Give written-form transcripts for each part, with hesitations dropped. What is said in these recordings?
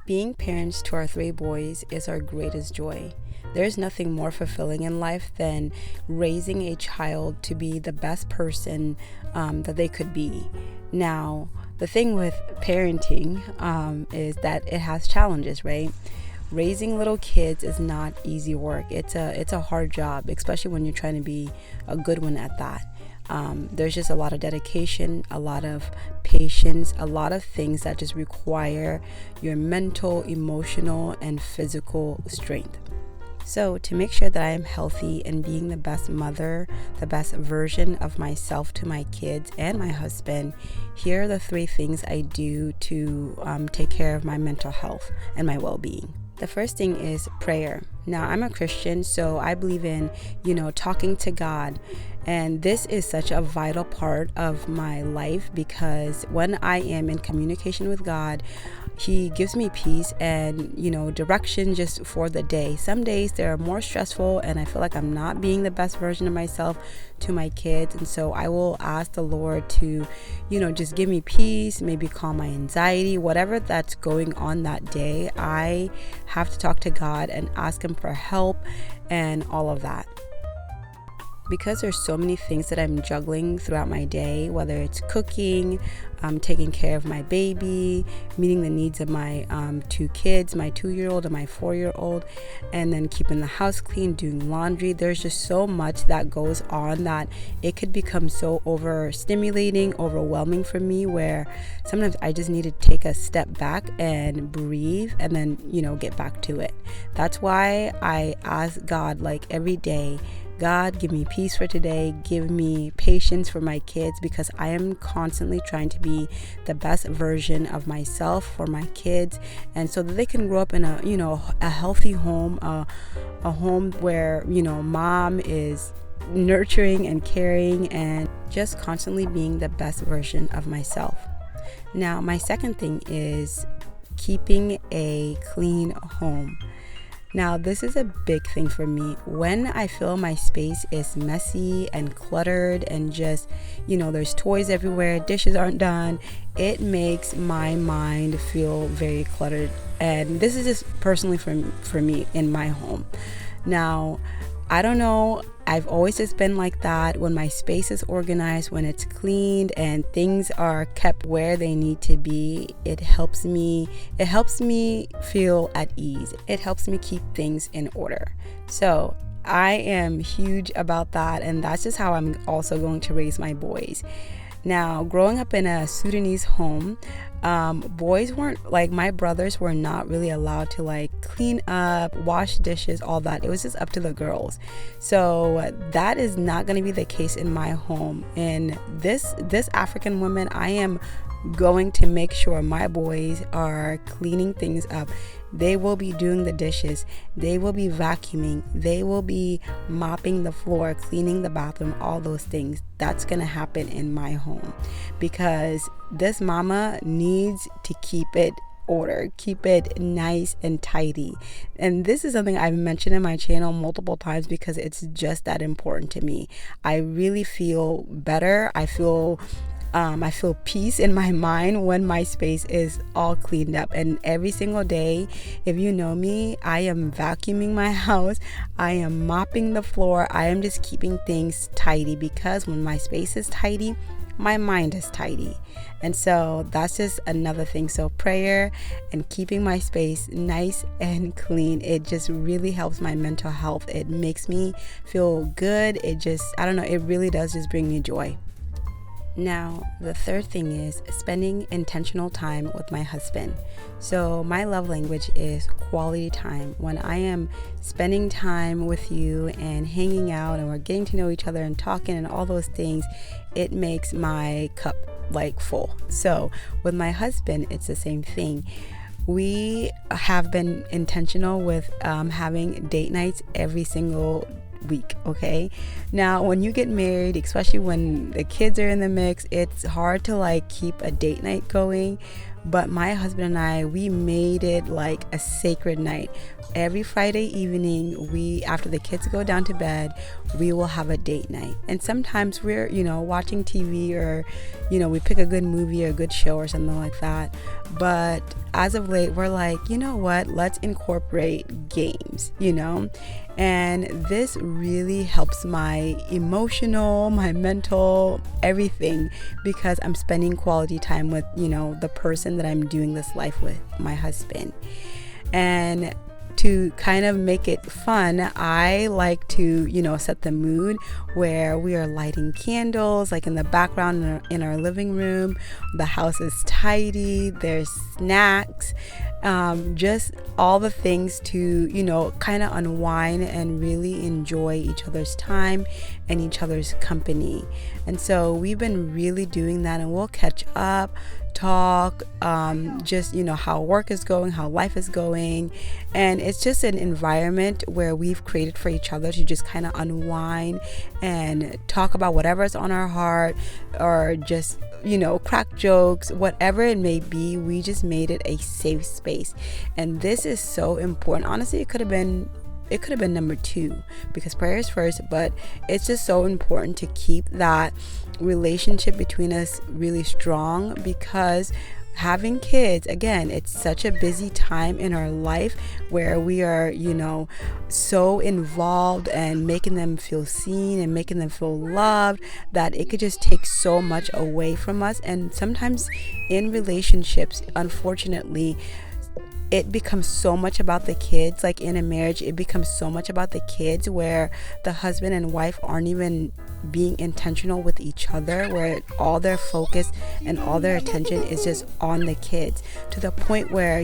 Being parents to our 3 boys is our greatest joy. There's nothing more fulfilling in life than raising a child to be the best person that they could be. Now, the thing with parenting is that it has challenges, right? Raising little kids is not easy work. It's a hard job, especially when you're trying to be a good one at that. There's just a lot of dedication, a lot of patience, a lot of things that just require your mental, emotional, and physical strength. So to make sure that I am healthy and being the best mother, the best version of myself to my kids and my husband, here are the 3 things I do to take care of my mental health and my well-being. The first thing is prayer. Now, I'm a Christian, so I believe in, talking to God. And this is such a vital part of my life because when I am in communication with God, He gives me peace and, direction just for the day. Some days they're more stressful and I feel like I'm not being the best version of myself to my kids. And so I will ask the Lord to, just give me peace, maybe calm my anxiety, whatever that's going on that day. I have to talk to God and ask Him for help and all of that. Because there's so many things that I'm juggling throughout my day, whether it's cooking, taking care of my baby, meeting the needs of my 2 kids, my 2-year-old and my 4-year-old, and then keeping the house clean, doing laundry. There's just so much that goes on that it could become so overstimulating, overwhelming for me, where sometimes I just need to take a step back and breathe and then, get back to it. That's why I ask God every day, God, give me peace for today. Give me patience for my kids because I am constantly trying to be the best version of myself for my kids, and so that they can grow up in a healthy home, a home where mom is nurturing and caring and just constantly being the best version of myself. Now, my second thing is keeping a clean home. Now, this is a big thing for me. When I feel my space is messy and cluttered and just, there's toys everywhere, dishes aren't done, it makes my mind feel very cluttered. And this is just personally for me in my home. Now, I don't know, I've always just been like that. When my space is organized, when it's cleaned and things are kept where they need to be, it helps me feel at ease. It helps me keep things in order. So I am huge about that, and that's just how I'm also going to raise my boys. Now, growing up in a Sudanese home, boys weren't, my brothers were not really allowed to clean up, wash dishes, all that. It was just up to the girls. So that is not going to be the case in my home. In this African woman, I am going to make sure my boys are cleaning things up. They will be doing the dishes. They will be vacuuming. They will be mopping the floor, cleaning the bathroom, all those things. That's going to happen in my home because this mama needs to keep it order, keep it nice and tidy. And this is something I've mentioned in my channel multiple times because it's just that important to me. I really feel better. I feel peace in my mind when my space is all cleaned up. And every single day, if you know me, I am vacuuming my house. I am mopping the floor. I am just keeping things tidy because when my space is tidy, my mind is tidy. And so that's just another thing. So prayer and keeping my space nice and clean, it just really helps my mental health. It makes me feel good. It really does just bring me joy. Now, the third thing is spending intentional time with my husband. So my love language is quality time. When I am spending time with you and hanging out and we're getting to know each other and talking and all those things, it makes my cup full. So with my husband, it's the same thing. We have been intentional with having date nights every single week. Okay, now when you get married, especially when the kids are in the mix, it's hard to keep a date night going, but my husband and I, we made it like a sacred night. Every Friday evening, after the kids go down to bed, we will have a date night. And sometimes we're, watching TV, or, we pick a good movie or a good show or something like that. But as of late, we're like, you know what? Let's incorporate games, And this really helps my emotional, my mental, everything, because I'm spending quality time with, the person that I'm doing this life with, my husband. And to kind of make it fun, I like to, set the mood where we are lighting candles, like in the background in our living room. The house is tidy, there's snacks, just all the things to, kind of unwind and really enjoy each other's time and each other's company. And so we've been really doing that, and we'll catch up, talk, just how work is going, how life is going. And it's just an environment where we've created for each other to just kind of unwind and talk about whatever's on our heart, or just crack jokes, whatever it may be. We just made it a safe space, and this is so important. Honestly, it could have been number 2, because prayer is first, but it's just so important to keep that relationship between us really strong, because having kids, again, it's such a busy time in our life where we are, so involved and making them feel seen and making them feel loved, that it could just take so much away from us. And sometimes in relationships, unfortunately, it becomes so much about the kids. Like in a marriage, it becomes so much about the kids, where the husband and wife aren't even being intentional with each other, where all their focus and all their attention is just on the kids, to the point where,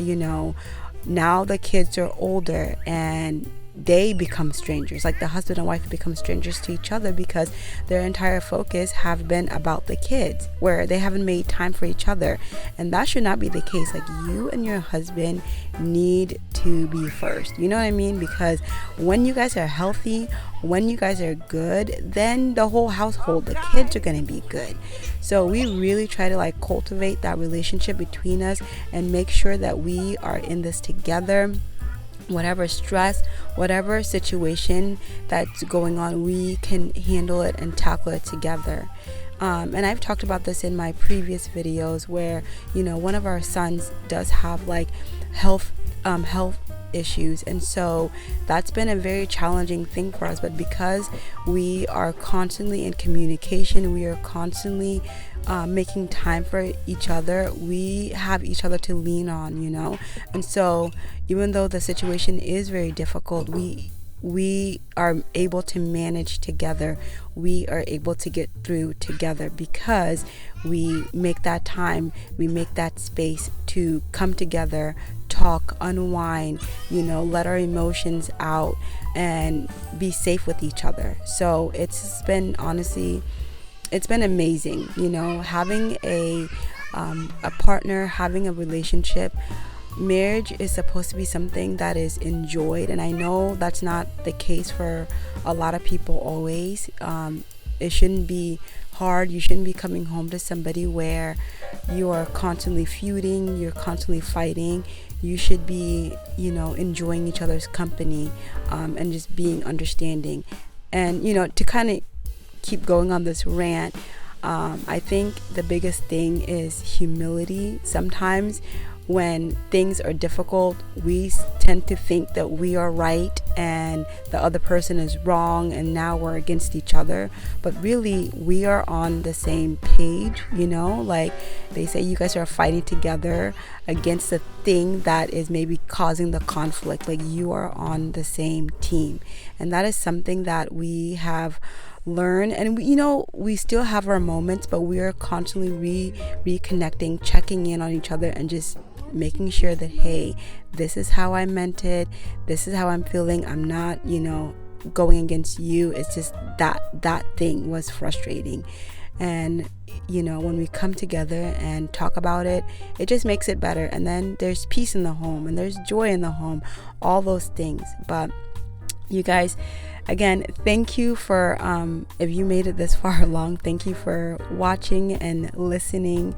now the kids are older and they become strangers. Like the husband and wife become strangers to each other, because their entire focus have been about the kids, where they haven't made time for each other. And that should not be the case. Like, you and your husband need to be first, you know what I mean? Because when you guys are healthy, when you guys are good, then the whole household, the kids are going to be good. So we really try to cultivate that relationship between us and make sure that we are in this together. Whatever stress, whatever situation that's going on, we can handle it and tackle it together. And I've talked about this in my previous videos, where one of our sons does have health issues, and so that's been a very challenging thing for us. But because we are constantly in communication, we are constantly making time for each other, we have each other to lean on, and so even though the situation is very difficult, we are able to manage together. We are able to get through together, because we make that time, we make that space to come together, talk, unwind, let our emotions out and be safe with each other. So it's been, honestly, it's been amazing, having a partner, having a relationship. Marriage is supposed to be something that is enjoyed, and I know that's not the case for a lot of people always. It shouldn't be hard. You shouldn't be coming home to somebody where you are constantly feuding, you're constantly fighting. You should be, enjoying each other's company, and just being understanding. And, to kind of keep going on this rant, I think the biggest thing is humility. Sometimes when things are difficult, we tend to think that we are right and the other person is wrong, and now we're against each other. But really, we are on the same page, like they say, you guys are fighting together against the thing that is maybe causing the conflict. Like, you are on the same team. And that is something that we have learned, and we still have our moments, but we are constantly reconnecting, checking in on each other, and just making sure that, hey, this is how I meant it, this is how I'm feeling. I'm not going against you. It's just that thing was frustrating. And when we come together and talk about it, it just makes it better. And then there's peace in the home, and there's joy in the home, all those things. But you guys, again, thank you for if you made it this far along, thank you for watching and listening.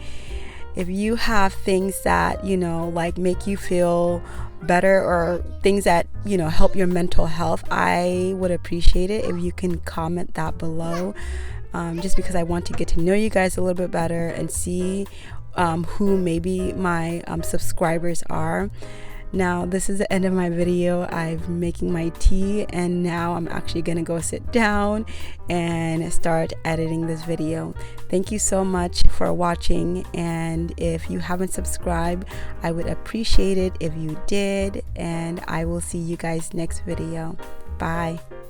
If you have things that, like make you feel better, or things that, help your mental health, I would appreciate it if you can comment that below. Just because I want to get to know you guys a little bit better and see who maybe my subscribers are. Now, this is the end of my video. I'm making my tea, and now I'm actually gonna go sit down and start editing this video. Thank you so much for watching, and if you haven't subscribed, I would appreciate it if you did, and I will see you guys next video. Bye.